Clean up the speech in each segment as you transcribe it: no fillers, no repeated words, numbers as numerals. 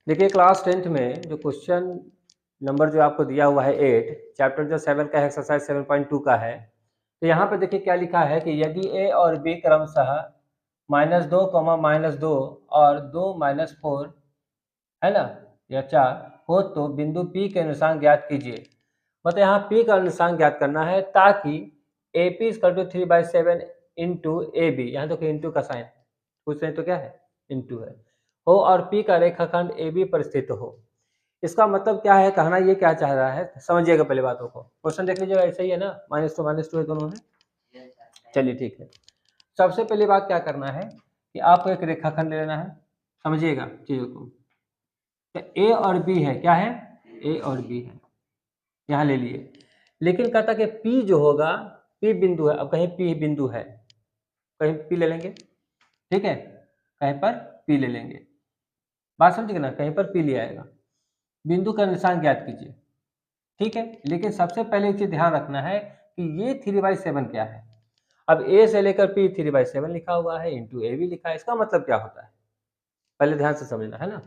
देखिए class 10th में जो क्वेश्चन नंबर जो आपको दिया हुआ है 8, चैप्टर जो 7 का है, एक्सरसाइज 7.2 का है। तो यहाँ पे देखिए क्या लिखा है कि यदि ए और बी क्रमशः -2, -2 और 2 -4 है ना, या 4 हो तो बिंदु P के अनुसार ज्ञात कीजिए। मतलब यहाँ P का अनुसार ज्ञात करना है ताकि AP = 3/7 इंटू ए बी, यहाँ देखो इंटू का साइन कुछ नहीं तो क्या है, इंटू है, हो और P का रेखाखंड AB पर स्थित हो। इसका मतलब क्या है, कहना ये क्या चाह रहा है, समझिएगा पहले बातों को। क्वेश्चन देख लीजिएगा, ऐसा ही है ना, -2 है दोनों में। चलिए ठीक है। सबसे पहली बात क्या करना है कि आपको एक रेखाखंड ले लेना है, समझिएगा चीजों को। तो ए और बी है, क्या है, ए और बी है, यहाँ ले लिए। लेकिन कहता कि पी जो होगा, पी बिंदु है, अब कहीं पी बिंदु है, कहीं पी ले लेंगे, ठीक है, कहीं पर पी ले लेंगे, बात समझिए ना, कहीं पर पी ले आएगा। बिंदु का निशान ज्ञात कीजिए, ठीक है। लेकिन सबसे पहले एक चीज ध्यान रखना है कि ये 3/7 क्या है। अब ए से लेकर पी 3/7 लिखा हुआ है, इंटू ए भी लिखा है, इसका मतलब क्या होता है, पहले ध्यान से समझना है ना।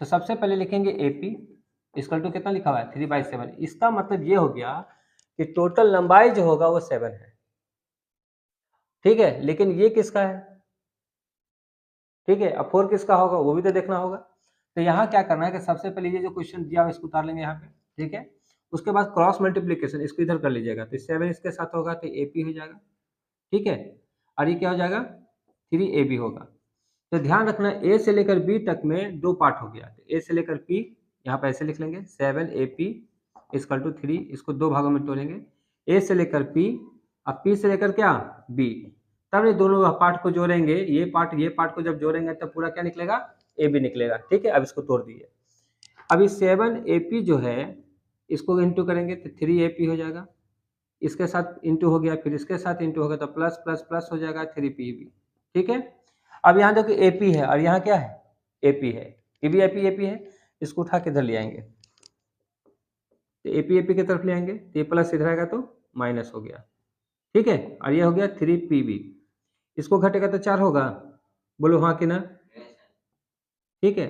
तो सबसे पहले लिखेंगे एपी इक्वल टू कितना लिखा हुआ है, 3/7। इसका मतलब ये हो गया कि टोटल लंबाई जो होगा वो 7 है, ठीक है। लेकिन ये किसका है, ठीक है, अब 4 किसका होगा वो भी तो देखना होगा। तो यहाँ क्या करना है कि सबसे पहले ये जो क्वेश्चन दिया हुआ इसको उतार लेंगे यहाँ पे, ठीक है। उसके बाद क्रॉस मल्टीप्लीकेशन इसको इधर कर लीजिएगा, तो 7 इसके साथ होगा तो एपी हो जाएगा, ठीक है। और ये क्या हो जाएगा, 3ab होगा। तो ध्यान रखना ए से लेकर बी तक में 2 पार्ट हो गया। तो ए से लेकर पी यहाँ पे ऐसे लिख लेंगे 7AP = 3, इसको 2 भागों में तोड़ेंगे, ए से लेकर पी, अब पी से लेकर क्या, बी, तब ये दोनों पार्ट को जोड़ेंगे, ये पार्ट को जब जोड़ेंगे तब पूरा क्या निकलेगा, ए बी निकलेगा, ठीक है। अब इसको तोड़ दिए। अभी 7AP जो है इसको इंटू करेंगे तो 3AP हो जाएगा, इसके साथ इंटू हो गया, फिर इसके साथ इंटू होगा तो प्लस प्लस प्लस हो जाएगा 3PB, ठीक है। अब यहाँ देखो AP है और यहाँ क्या है, AP है, ये भी AP है, इसको उठा के इधर ले आएंगे, तो AP की तरफ ले आएंगे, तो ये प्लस इधर आएगा तो माइनस हो गया, ठीक है। और ये हो गया 3PB, इसको घटेगा तो 4 होगा, बोलो हाँ कि ना, ठीक है।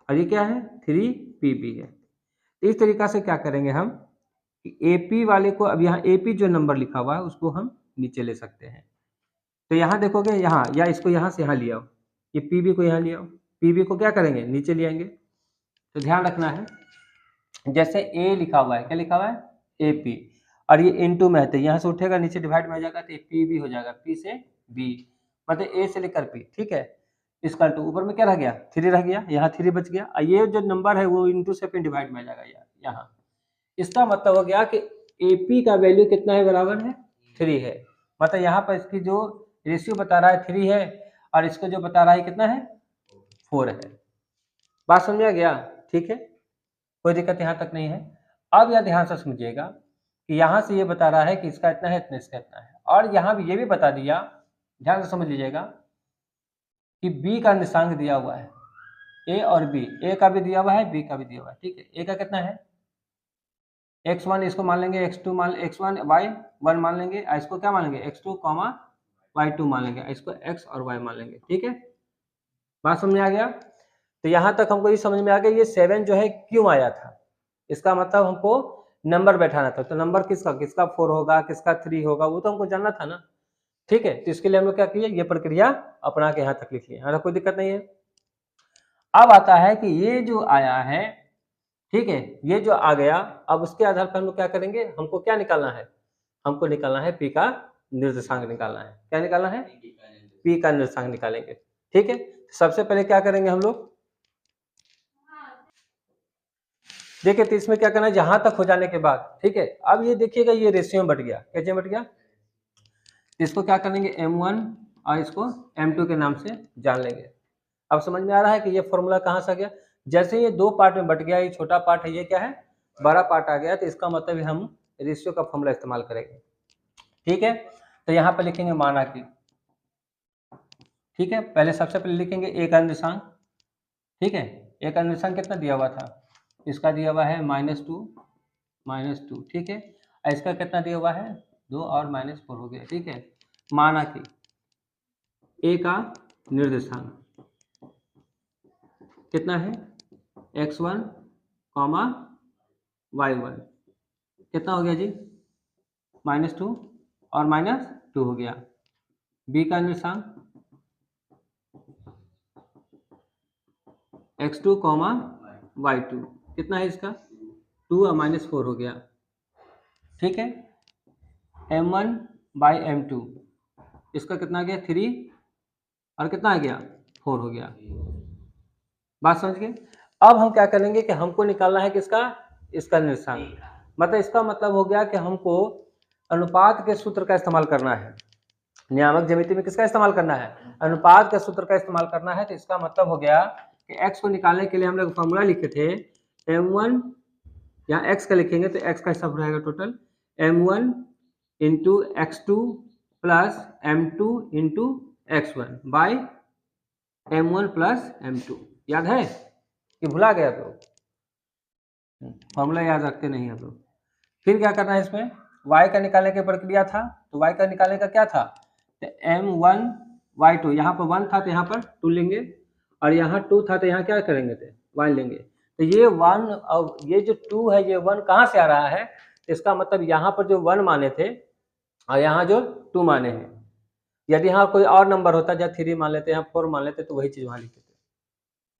और ये क्या है, 3PB है। इस तरीका से क्या करेंगे हम कि AP वाले को, अब यहाँ AP जो नंबर लिखा हुआ है उसको हम नीचे ले सकते हैं। तो यहाँ देखोगे, यहाँ या इसको यहाँ से यहाँ ले आओ, ये PB को यहाँ ले आओ, PB को क्या करेंगे, नीचे ले आएंगे। तो ध्यान रखना है, जैसे A लिखा हुआ है, क्या लिखा हुआ है, AP, और ये इनटू में है तो यहाँ से उठेगा नीचे डिवाइड में आ जाएगा, तो PB हो जाएगा, P से B, मतलब A से लेकर P, ठीक है। इसका टू ऊपर में क्या रह गया, 3 रह गया, यहाँ 3 बच गया, और ये जो नंबर है वो इंटू से फिर डिवाइड में आ जाएगा यहाँ। इसका मतलब हो गया कि AP का वैल्यू कितना है, बराबर है 3 है, मतलब यहाँ पर इसकी जो रेशियो बता रहा है 3 है, और इसको जो बता रहा है कितना है, 4 है। बात समझ आ गया, ठीक है, कोई दिक्कत यहाँ तक नहीं है। अब यह ध्यान से समझिएगा कि यहाँ से ये बता रहा है कि इसका इतना है, इतना इसका इतना है, और यहाँ भी ये भी बता दिया, ध्यान से समझ लीजिएगा कि B का निशांक दिया हुआ है, A और B, A का भी दिया हुआ है, B का भी दिया हुआ है, ठीक है। A का कितना है, x1, इसको मान लेंगे x2, x1 y1 मान लेंगे, इसको क्या मान लेंगे, x2, y2 मान लेंगे, इसको x और y मान लेंगे, ठीक है। बात समझ में आ गया। तो यहाँ तक हमको ये समझ में आ गया ये 7 जो है क्यों आया था, इसका मतलब हमको नंबर बैठाना था। तो नंबर किसका किसका 4 होगा, किसका 3 होगा, वो तो हमको जानना था ना, ठीक है। तो इसके लिए हम लोग क्या किए, ये प्रक्रिया अपना के यहाँ तक लिख लिए, यहाँ कोई दिक्कत नहीं है। अब आता है कि ये जो आया है, ठीक है, ये जो आ गया, अब उसके आधार पर हम लोग क्या करेंगे, हमको क्या निकालना है, हमको निकालना है P का निर्देशांक निकालना है, क्या निकालना है, P का निर्देशांक निकालेंगे, ठीक है। सबसे पहले क्या करेंगे हम लोग, देखिए तो इसमें क्या करना है, जहां तक हो जाने के बाद, ठीक है। अब ये देखिएगा ये रेशियो में बट गया, कैसे बट गया, इसको क्या करेंगे M1 और इसको M2 के नाम से जान लेंगे। अब समझ में आ रहा है कि ये फॉर्मूला कहाँ से आ गया, जैसे ये 2 पार्ट में बट गया, ये छोटा पार्ट है, ये क्या है, बड़ा पार्ट आ गया, तो इसका मतलब हम रेशियो का फॉर्मूला इस्तेमाल करेंगे, ठीक है। तो यहाँ पर लिखेंगे माना कि, ठीक है, पहले सबसे पहले लिखेंगे A का निर्देशांक, ठीक है। A का निर्देशांक कितना दिया हुआ था, इसका दिया हुआ है -2, ठीक है। इसका कितना दिया हुआ है, 2 और -4 हो गया, ठीक है। माना कि A का निर्देशांक कितना है x1 कॉमा y1 कितना हो गया जी -2 और -2 हो गया। b का निर्देशांक x2 कॉमा y2 कितना है इसका 2 और -4 हो गया। ठीक है m1/m2 इसका कितना आ गया 3 और कितना आ गया 4 हो गया। बात समझ गए। अब हम क्या करेंगे कि हमको निकालना है किसका इसका निर्देशांक, मतलब इसका मतलब हो गया कि हमको अनुपात के सूत्र का इस्तेमाल करना है। नियामक ज्यामिति में किसका इस्तेमाल करना है अनुपात के सूत्र का इस्तेमाल करना है। तो इसका मतलब हो गया कि x को निकालने के लिए हम लोग फॉर्मूला लिखे थे m1 यहाँ x का लिखेंगे तो x का हिसाब रहेगा total m1 into x2 plus m2 into x1 by m1 plus m2। याद है कि भुला गया तो फॉर्मूला याद रखते नहीं है तो। फिर क्या करना है इसमें y का निकालने की प्रक्रिया था तो y का निकालने का क्या था तो m1 y2 यहाँ पर 1 था तो यहाँ पर 2 लेंगे और यहाँ 2 था तो यहाँ क्या करेंगे थे 1 लेंगे। तो ये 1 और ये जो 2 है ये 1 कहाँ से आ रहा है इसका मतलब यहाँ पर जो 1 माने थे और यहाँ जो 2 माने हैं। यदि यहाँ कोई और नंबर होता जैसे 3 मान लेते यहाँ 4 मान लेते तो वही चीज़ वहाँ लिखते थे।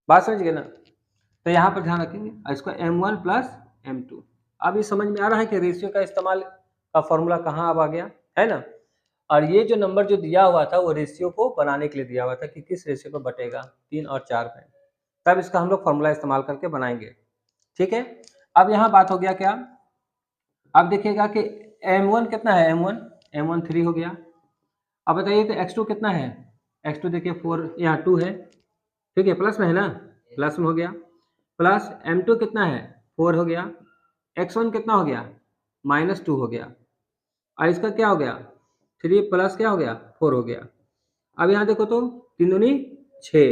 बात समझ गए ना। तो यहाँ पर ध्यान रखेंगे इसको m1 प्लस m2। अब ये समझ में आ रहा है कि रेशियो का इस्तेमाल का फॉर्मूला कहाँ अब आ गया है ना। और ये जो नंबर जो दिया हुआ था वो रेशियो को बनाने के लिए दिया हुआ था कि किस रेशियो पर बटेगा 3 और 4 में, तब इसका हम लोग फॉर्मूला इस्तेमाल करके बनाएंगे। ठीक है अब यहाँ बात हो गया क्या अब देखिएगा कि m1 कितना है m1 3 हो गया। अब बताइए तो x2 कितना है x2 देखिए 4 यहाँ 2 है ठीक है प्लस में है ना प्लस में हो गया प्लस m2 कितना है 4 हो गया x1 कितना हो गया -2 हो गया और इसका क्या हो गया 3 प्लस क्या हो गया 4 हो गया। अब यहाँ देखो तो 3 दूनी 6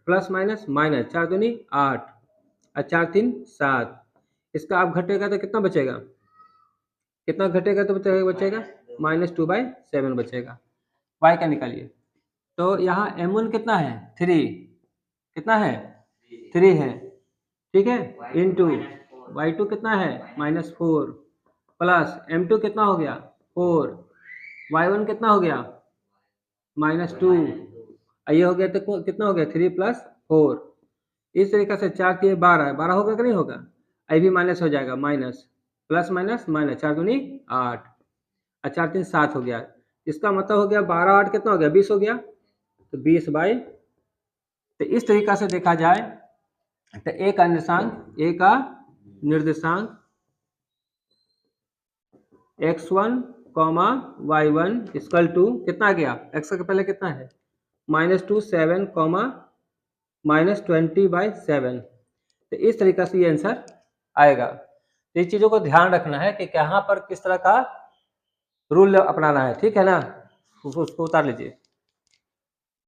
प्लस माइनस माइनस 4 दूनी 8 और 4 3 7 इसका अब घटेगा तो कितना बचेगा कितना घटेगा तो बचेगा -2/7 बचेगा। y का निकालिए तो यहाँ m1 कितना है 3 कितना है 3 है ठीक है इंटू y2 कितना है -4 प्लस m2 कितना हो गया 4 y1 कितना हो गया -2 ये हो गया तो कितना हो गया 3 + 4। इस तरीके से 4 3 12 होगा कि नहीं होगा ये भी माइनस हो जाएगा माइनस प्लस माइनस माइनस 4 दूनी 8 और 4 3 7 हो गया। इसका मतलब हो गया 12 8 कितना हो गया 20 हो गया तो 20/। तो इस तरीका से देखा जाए तो a का निर्देशांक x1 y1 = कितना आ गया x का पहले कितना है -2 7 -20/7। तो इस तरीका से ये आंसर आएगा। तो इस चीज़ों को ध्यान रखना है कि यहाँ पर किस तरह का रूल अपनाना है ठीक है ना उसको उतार लीजिए।